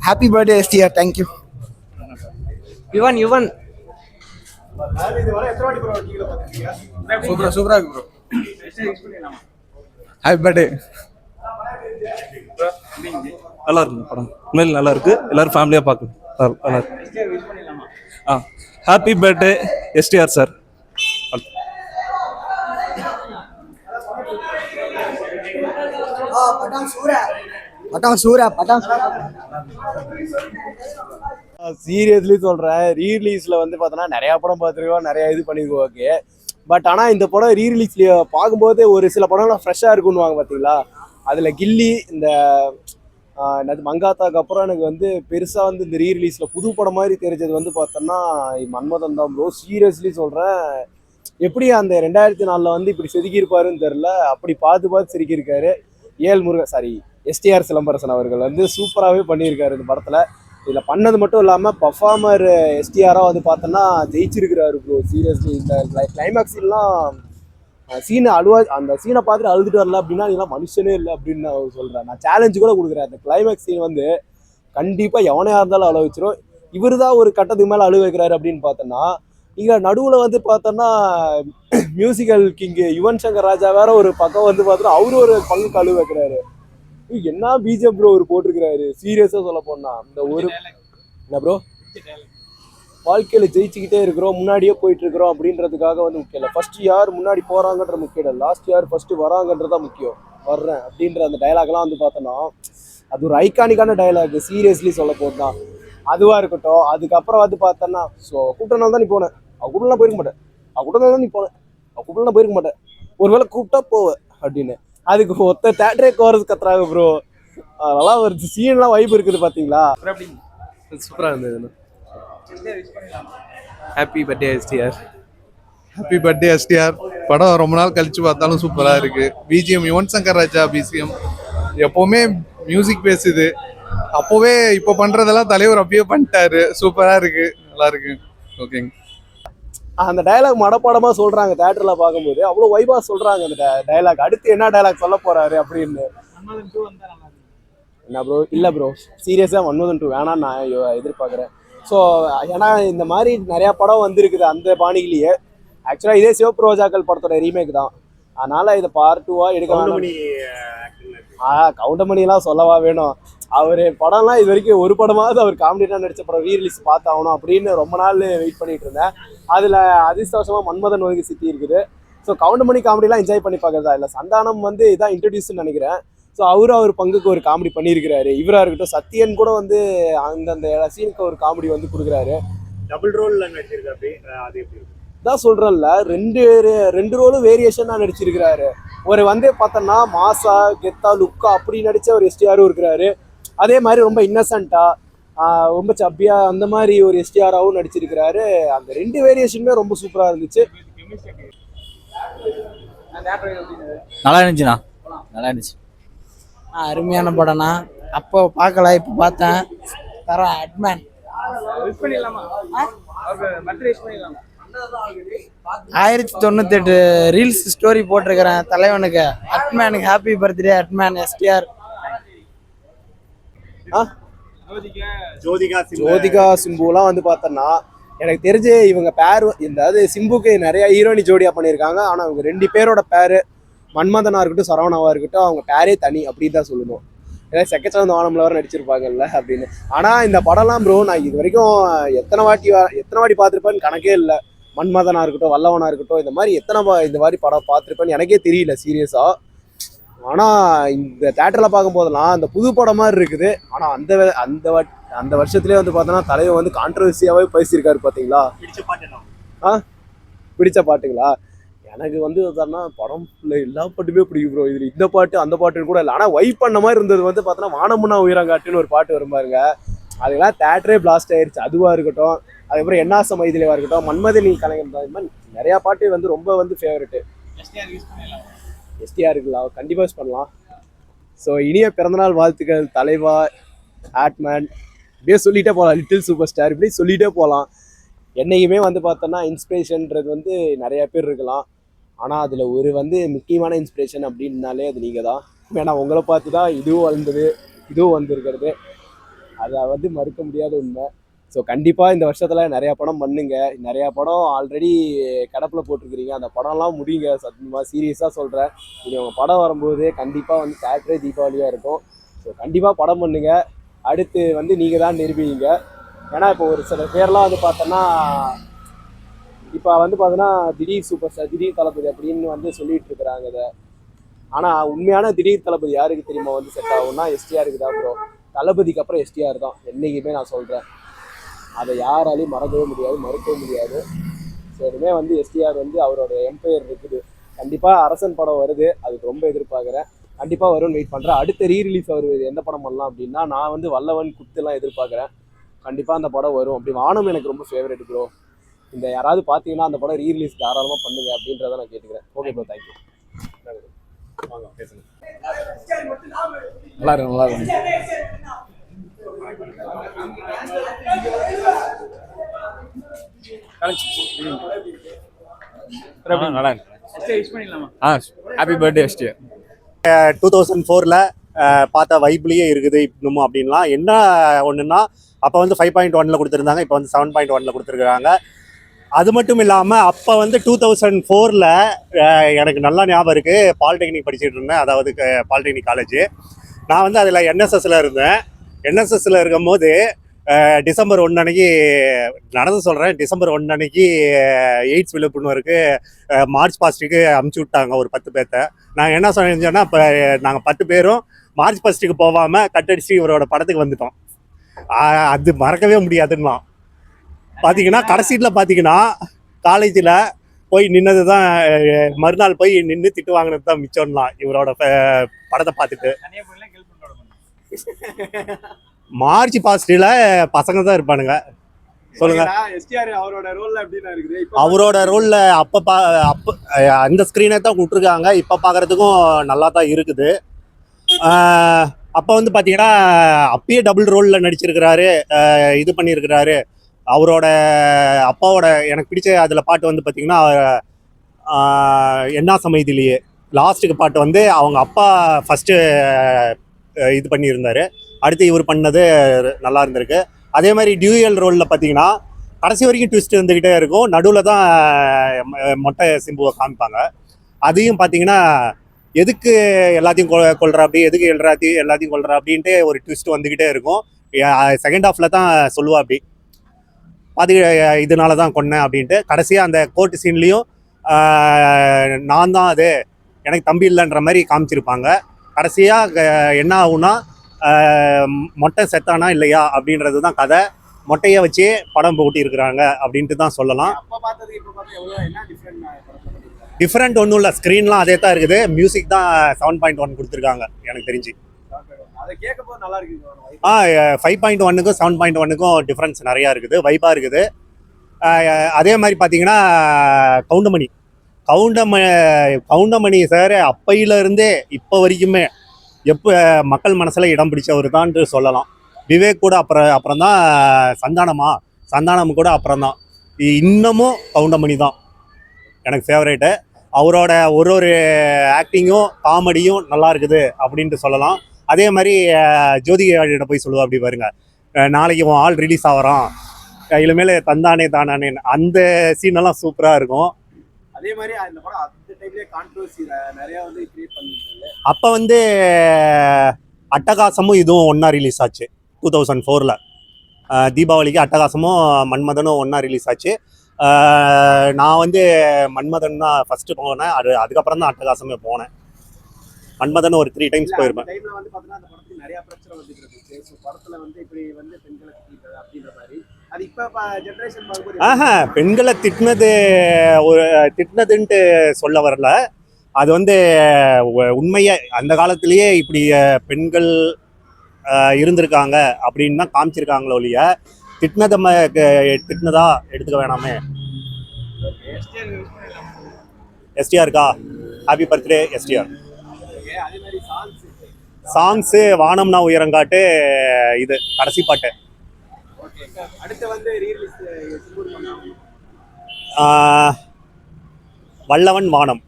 Happy birthday, STR. Thank you. Yuvan. Super, bro. Happy birthday. நல்லா இருக்கு படம், உண்மையில் நல்லா இருக்கு. எல்லாரும் ஃபேமிலியா பார்க்கணும். நல்லா இருக்கு. Happy birthday STR sir. Seriously சொல்கிறேன், ரீரிலீஸில் வந்து பார்த்தோன்னா நிறையா படம் பார்த்துருக்கோம், நிறையா இது பண்ணியிருக்கோம். ஓகே, பட் ஆனால் இந்த படம் ரீரிலீஸ்லேயே பார்க்கும்போது ஒரு சில படம்லாம் ஃப்ரெஷ்ஷாக இருக்குன்னுவாங்க பார்த்தீங்களா. அதில் கில்லி, இந்த மங்காத்தாக்கு அப்புறம் எனக்கு வந்து பெருசாக வந்து இந்த ரீரிலீஸில் புது படம் மாதிரி தெரிஞ்சது வந்து பார்த்தோன்னா மன்மதன் தான் ப்ரோ. சீரியஸ்லி சொல்கிறேன், எப்படி அந்த 2004 வந்து இப்படி செதுக்கியிருப்பாருன்னு தெரில, அப்படி பார்த்து செதுக்கியிருக்காரு. எஸ்டிஆர் சிலம்பரசன் அவர்கள் வந்து சூப்பராகவே பண்ணியிருக்காரு இந்த படத்தில். இதில் பண்ணது மட்டும் இல்லாமல் பர்ஃபார்மர் எஸ்டிஆராக வந்து பார்த்தோன்னா ஜெயிச்சிருக்கிறாரு ப்ரோ. சீரியஸ்லி இந்த கிளைமேக்ஸ்லாம் அந்த சீனை பார்த்துட்டு அழுதுட்டு வரல அப்படின்னா இதெல்லாம் மனுஷனே இல்லை அப்படின்னு நான் சொல்கிறேன். நான் சேலஞ்சு கூட கொடுக்குறேன். அந்த கிளைமேக்ஸ் சீன் வந்து கண்டிப்பாக எவனையாக இருந்தாலும் அழ வச்சிரும். இவர் தான் ஒரு கட்டத்துக்கு மேலே அழு வைக்கிறாரு அப்படின்னு பார்த்தோன்னா, இங்கே நடுவில் வந்து பார்த்தோன்னா மியூசிக்கல் கிங்கு யுவன் சங்கர் ராஜா வேற ஒரு பக்கம் வந்து பார்த்தோன்னா அவரு ஒரு பங்குக்கு அழு வைக்கிறாரு. என்ன பிஜிஎம் ப்ரோ ஒரு போட்டிருக்கிறாரு. சீரியஸாக சொல்ல போனா இந்த ஒரு என்ன ப்ரோ, வாழ்க்கையில் ஜெயிச்சுக்கிட்டே இருக்கிறோம், முன்னாடியே போயிட்டு இருக்கிறோம் அப்படின்றதுக்காக வந்து முக்கியம் இல்லை. ஃபர்ஸ்ட் யார் முன்னாடி போகிறாங்கன்ற முக்கியம் இல்லை, லாஸ்ட் யார் ஃபர்ஸ்ட் வராங்கன்றதான் முக்கியம். வர்றேன் அப்படின்ற அந்த டைலாக்லாம் வந்து பார்த்தோன்னா அது ஒரு ஐகானிக்கான டைலாக். சீரியஸ்லி சொல்ல போதுதான் அதுவாக இருக்கட்டும். அதுக்கப்புறம் வந்து பார்த்தோன்னா கூப்பிட்டனால தான் நீ போனேன், கூப்பிடலாம் போயிருக்க மாட்டேன், கூப்பிட்டனால தான் நீ போனேன், கூப்பிடலாம் போயிருக்க மாட்டேன், ஒருவேளை கூப்பிட்டா போவேன் அப்படின்னு அதுக்கு ஒத்த தேட்டரே கோரஸ் கத்துறாங்க ப்ரோ. அதெல்லாம் ஒரு சீன்லாம் வைப் இருக்குது பார்த்தீங்களா. சூப்பராக இருந்தது. Happy birthday STR. Happy birthday STR. படம் ரொம்ப நாள் கழிச்சு பார்த்தாலும் சூப்பராக இருக்கு. பிஜிஎம் யுவன் சங்கர் ராஜா பிஜிஎம் எப்போவுமே மியூசிக் பேசுது. அப்போவே இப்போ பண்ணுறதெல்லாம் தலைவர் அப்பயே பண்ணிட்டாரு. சூப்பராக இருக்கு, நல்லா இருக்கு. ஓகேங்க. அந்த டைலாக் மனப்பாடமாக சொல்கிறாங்க தேட்டரில் பார்க்கும்போது, அவ்வளோ வைபாக சொல்கிறாங்க அந்த டைலாக். அடுத்து என்ன டைலாக் சொல்ல போகிறாரு அப்படின்னு. என்ன ப்ரோ, இல்லை ப்ரோ சீரியஸாக மன்மதன் 2 வேணான்னு நான் எதிர்பார்க்குறேன். ஸோ ஏன்னா இந்த மாதிரி நிறையா படம் வந்துருக்குது அந்த பாணியிலேயே. ஆக்சுவலாக இதே சிவப்பு படத்தோட ரீமேக் தான். அதனால் இதை பார்ட் 2 எடுக்க வேணும். கவுண்டமணிலாம் சொல்லவா வேணும். அவர் படம்லாம் இது வரைக்கும் ஒரு படமாவது அவர் காமெடியாக நடித்த படம் ரீரிலீஸ் பார்த்தாகணும் அப்படின்னு ரொம்ப நாள் வெயிட் பண்ணிட்டு இருந்தேன். அதில் அதிர்ஷ்டவசமாக மன்மதன் ஒதுக்கி சித்தி இருக்குது. ஸோ கவுண்டமணி காமெடிலாம் என்ஜாய் பண்ணி பார்க்குறதா இல்லை. சந்தானம் வந்து இதான் இன்ட்ரடியூஸ்ன்னு நினைக்கிறேன். ஸோ அவர் பங்குக்கு ஒரு காமெடி பண்ணியிருக்கிறாரு. இவராக இருக்கட்டும், சத்யன் கூட வந்து அந்தந்த சீனுக்கு ஒரு காமெடி வந்து கொடுக்குறாரு. டபுள் ரோல் நடிச்சிருக்காரு. அது எப்படி தான் சொல்கிறேன்ல, ரெண்டு ரோலும் வேரியேஷனாக நடிச்சிருக்கிறாரு. ஒரு வந்து பார்த்தோன்னா மாசா கெத்தா லுக்கா அப்படி நடித்த ஒரு எஸ்டிஆரும் இருக்கிறாரு. அதே மாதிரி ரொம்ப இன்னசென்ட்டாக ரொம்ப சப்பியாக அந்த மாதிரி ஒரு எஸ்டிஆராகவும் நடிச்சிருக்கிறாரு. அந்த 2 வேரியேஷனுமே ரொம்ப சூப்பராக இருந்துச்சு. நல்லா இருந்துச்சுண்ணா, நல்லா இருந்துச்சு. அருமையான படம்ண்ணா. அப்போ பார்க்கல, இப்போ பார்த்தேன். தர அட்மேன் 1098 ரீல்ஸ் ஸ்டோரி போட்டிருக்கிறேன் தலைவனுக்கு. அட்மேனுக்கு ஹாப்பி பர்த்டே அட்மேன் எஸ்டிஆர். ஜோதிகா சிம்புலாம் வந்து பார்த்தோன்னா எனக்கு தெரிஞ்சு இவங்க பேர் அதாவது சிம்புக்கு நிறைய ஹீரோனி ஜோடியாக பண்ணியிருக்காங்க. ஆனால் அவங்க 2 பேரோட பேர் மன்மதனாக இருக்கட்டும் சரவணாவாக இருக்கட்டும் அவங்க பேரே தனி அப்படின்னு தான் சொல்லணும். ஏன்னா செக்கச்சவந்த வானம்ல வர நடிச்சிருப்பாங்கல்ல அப்படின்னு. ஆனால் இந்த படம்லாம் ப்ரோ நான் இது வரைக்கும் எத்தனை வாட்டி பார்த்துருப்பேன்னு கணக்கே இல்லை. மன்மதனாக இருக்கட்டும், வல்லவனாக இருக்கட்டும், இந்த மாதிரி இந்த மாதிரி படம் பார்த்துருப்பேன்னு எனக்கே தெரியல சீரியஸாக. ஆனால் இந்த தேட்டரில் பார்க்கும்போதெல்லாம் அந்த புது படம் மாதிரி இருக்குது. ஆனால் அந்த வருஷத்துலேயே வந்து பார்த்தோன்னா தலைவர் வந்து கான்ட்ரவர்சியாகவே பேசியிருக்காரு பார்த்தீங்களா. பிடிச்ச பாட்டுங்களா எனக்கு வந்து பார்த்தோன்னா படம் எல்லா பாட்டுமே பிடிக்கும் ப்ரோ. இதில் இந்த பாட்டு அந்த பாட்டுன்னு கூட இல்லை. ஆனால் வைப் பண்ண மாதிரி இருந்தது வந்து பார்த்தோன்னா வானமுன்னா உயிரங்காட்டுன்னு ஒரு பாட்டு வரும் பாருங்க. அதுக்கெல்லாம் தேட்டரே பிளாஸ்ட் ஆயிடுச்சு. அதுவாக இருக்கட்டும், அதுக்கப்புறம் என்னாச மைதிலியாக இருக்கட்டும், மன்மதினி கலைஞர், இந்த மாதிரி நிறையா பாட்டு வந்து ரொம்ப வந்து ஃபேவரெட்டு. எஸ்டிஆருக்குலாம் கண்டிப்பாக யூஸ் பண்ணலாம். ஸோ இனிய பிறந்தநாள் வாழ்த்துக்கள் தலைவா, ஆட்மேன், இப்படியே சொல்லிகிட்டே போகலாம். லிட்டில் சூப்பர் ஸ்டார் இப்படி சொல்லிகிட்டே போகலாம். என்றைக்குமே வந்து பார்த்தோன்னா இன்ஸ்பிரேஷன்றது வந்து நிறையா பேர் இருக்கலாம். ஆனால் அதில் ஒரு வந்து முக்கியமான இன்ஸ்பிரேஷன் அப்படின்னாலே அது நீங்கள் தான். ஏன்னா உங்களை பார்த்து தான் இதுவும் வளர்ந்தது, இதுவும் வந்திருக்கிறது. அதை வந்து மறுக்க முடியாத உண்மை. ஸோ கண்டிப்பாக இந்த வருஷத்தில் நிறையா படம் பண்ணுங்க. நிறையா படம் ஆல்ரெடி கடப்பில் போட்டிருக்கிறீங்க. அந்த படம்லாம் முடியுங்க. சத்தியமாக சீரியஸாக சொல்கிறேன். இனி உங்கள் படம் வரும்போது கண்டிப்பாக வந்து தேட்டரே தீபாவளியாக இருக்கும். ஸோ கண்டிப்பாக படம் பண்ணுங்க. அடுத்து வந்து நீங்கள் தான் நிரூபிங்க. ஏன்னா இப்போ ஒரு சில பேர்லாம் வந்து பார்த்தோன்னா இப்போ வந்து பார்த்தோன்னா திடீர் சூப்பர் ஸ்டார், திடீர் தளபதி அப்படின்னு வந்து சொல்லிட்டு இருக்கிறாங்க இதை. ஆனால் உண்மையான திடீர் தளபதி யாருக்கு தெரியுமா வந்து செட் ஆகும்னா எஸ்டிஆருக்கு தான் ப்ரோ. தளபதிக்கு அப்புறம் எஸ்டிஆர் தான் என்றைக்குமே நான் சொல்கிறேன். அதை யாராலையும் மறக்கவே முடியாது, மறுக்கவும் முடியாது. ஸோ இனிமேல் வந்து எஸ்டிஆர் வந்து அவரோட எம்பையர் இருக்குது. கண்டிப்பாக அரசன் படம் வருது, அதுக்கு ரொம்ப எதிர்பார்க்குறேன். கண்டிப்பாக வரும்னு வெயிட் பண்ணுறேன். அடுத்த ரீரிலீஸ் வருது எந்த படம் பண்ணலாம் அப்படின்னா நான் வந்து வல்லவன் குத்துலாம் எதிர்பார்க்குறேன். கண்டிப்பாக அந்த படம் வரும். அப்படி வானம் எனக்கு ரொம்ப ஃபேவரட் ப்ரோ. இந்த யாராவது பார்த்தீங்கன்னா அந்த படம் ரீரிலீஸ் தாராளமாக பண்ணுங்க அப்படின்றத நான் கேட்டுக்கிறேன். Okay bro, thank you. வாங்க பேசுங்க. நல்லா இருக்கும், நல்லா இருக்கும். நல்லா இருக்கு. Happy birthday STR. 2004 பார்த்த வைப்லேயே இருக்குது இன்னமும் அப்படின்லாம். என்ன ஒன்றுன்னா அப்போ வந்து 5.1 கொடுத்துருந்தாங்க, இப்போ வந்து 7.1 கொடுத்துருக்குறாங்க. அது மட்டும் இல்லாமல் அப்போ வந்து 2004 எனக்கு நல்லா ஞாபகம் இருக்குது. பாலிடெக்னிக் படிச்சுட்டு இருந்தேன், அதாவது பாலிடெக்னிக் காலேஜ். நான் வந்து அதில் என்எஸ்எஸ்ல இருந்தேன். என்எஸ்எஸ்ல இருக்கும்போது டிசம்பர் 1 அன்னைக்கு நடந்து சொல்கிறேன். டிசம்பர் 1 அன்னைக்கு எய்ட்ஸ் விழிப்புணர்வுக்கு மார்ச் பாஸ்ட்டுக்கு அமுச்சு விட்டாங்க ஒரு 10 பேர்த்த. நாங்கள் என்ன சொன்னோன்னா இப்போ நாங்கள் 10 பேரும் மார்ச் பாஸ்ட்டுக்கு போகாமல் கட்டடிச்சு இவரோட படத்துக்கு வந்துட்டோம். அது மறக்கவே முடியாதுன்னா பார்த்தீங்கன்னா கடைசியில் பார்த்தீங்கன்னா காலேஜில் போய் நின்னது தான், மறுநாள் போய் நின்று திட்டு வாங்கினது தான் மிச்சம்லாம் இவரோட படத்தை பார்த்துட்டு. மார்ச் பாஸ்டில் பசங்க தான் இருப்பானுங்க. சொல்லுங்க. எஸ்டிஆர் அவரோட ரோல்ல எப்படின்னா இருக்குது? அவரோட ரோல்ல அப்போ அந்த ஸ்க்ரீனை தான் விட்டுருக்காங்க. இப்போ பார்க்குறதுக்கும் நல்லா தான் இருக்குது. அப்போ வந்து பார்த்தீங்கன்னா அப்பயே டபுள் ரோலில் நடிச்சிருக்கிறாரு, இது பண்ணியிருக்கிறாரு. அவரோட அப்பாவோட எனக்கு பிடிச்ச அதில் பாட்டு வந்து பார்த்தீங்கன்னா என்ன சமைதிலேயே லாஸ்ட்டுக்கு பாட்டு வந்து அவங்க அப்பா ஃபஸ்ட்டு இது பண்ணியிருந்தார். அடுத்து இவர் பண்ணது நல்லா இருந்திருக்கு. அதே மாதிரி டியூயல் ரோலில் பார்த்தீங்கன்னா கடைசி வரைக்கும் ட்விஸ்ட் இருந்துக்கிட்டே இருக்கும். நடுவில் தான் மொட்டை சிம்புவை காமிப்பாங்க. அதையும் பார்த்தீங்கன்னா எதுக்கு எல்லாத்தையும் கொள்ற அப்படி, எதுக்கு எல்லாத்தையும் கொள்ற அப்படின்ட்டு ஒரு ட்விஸ்ட் வந்துக்கிட்டே இருக்கும். செகண்ட் ஹாஃபில் தான் சொல்லுவா அப்படி அது இதனால தான் கொன்னேன் அப்படின்ட்டு. கடைசியாக அந்த கோர்ட்டு சீன்லேயும் நான் தான் அது, எனக்கு தம்பி இல்லைன்ற மாதிரி காமிச்சிருப்பாங்க. கடைசியாக என்ன ஆகும்னா மொட்டை செத்தானா இல்லையா அப்படின்றது தான் கதை. மொட்டையை வச்சு படம் போட்டியிருக்கிறாங்க அப்படின்ட்டு தான் சொல்லலாம். டிஃப்ரெண்ட் ஒன்றும் இல்லை, ஸ்க்ரீன்லாம் அதே தான் இருக்குது. மியூசிக் தான் 7.1 கொடுத்துருக்காங்க எனக்கு தெரிஞ்சு. 5.1க்கும் 7.1க்கும் டிஃப்ரென்ஸ் நிறையா இருக்குது, வைப்பாக இருக்குது. அதே மாதிரி பார்த்தீங்கன்னா கவுண்டமணி சார் அப்பையிலேருந்தே இப்போ வரைக்குமே எப்போ மக்கள் மனசில் இடம் பிடிச்சவர் தான் சொல்லலாம். விவேக் கூட அப்புறம் தான் சந்தானம் கூட அப்புறம் தான். இன்னமும் கவுண்டமணி தான் எனக்கு ஃபேவரேட்டு. அவரோட ஒரு ஆக்டிங்கும் காமெடியும் நல்லா இருக்குது அப்படின்ட்டு சொல்லலாம். அதே மாதிரி ஜோதிகாட்ட போய் சொல்லுவா அப்படி பாருங்க, நாளைக்கு உன் ஆள் ரிலீஸ் ஆகிறான், இனிமேல் தானே அந்த சீனெல்லாம் சூப்பராக இருக்கும். அதே மாதிரி அந்த படம் அந்த டைம்லயே கான்ட்ரோவர்சி நிறைய வந்து கிரியேட் பண்ணிருக்காங்க. அப்போ வந்து அட்டகாசமும் இதுவும் ஒன்றா ரிலீஸ் ஆச்சு 2004. தீபாவளிக்கு அட்டகாசமும் மன்மதனும் ஒன்றா ரிலீஸ் ஆச்சு. நான் வந்து மன்மதன் தான் ஃபஸ்ட்டு போனேன், அதுக்கப்புறம் தான் அட்டகாசமே போனேன். மன்மதன் ஒரு 3 டைம்ஸ் போயிருப்பேன். டைம்ல வந்து பார்த்தீங்கன்னா அந்த படத்துக்கு நிறைய பிரச்சனை வந்துட்டு இருந்துச்சு. ஸோ படத்துல வந்து இப்படி வந்து பெண்களை திட்டிட்டு அப்படின்ற மாதிரி அது இப்போ ஜென்ரேஷன் பார்க்கும்போது பெண்களை திட்டினதுன்ட்டு சொல்ல வரல. அது வந்து உண்மையே அந்த காலத்திலேயே இப்படி பெண்கள் இருந்திருக்காங்க அப்படின்னு தான் காமிச்சிருக்காங்களோ ஒழிய திட்டினதா எடுத்துக்க வேணாமே. எஸ்டிஆருக்கா ஹாப்பி பர்த்டே எஸ்டிஆர். சாங்ஸு வானம்னா உயரங்காட்டு, இது கடைசி பாட்டு. வல்லவன் வானம்.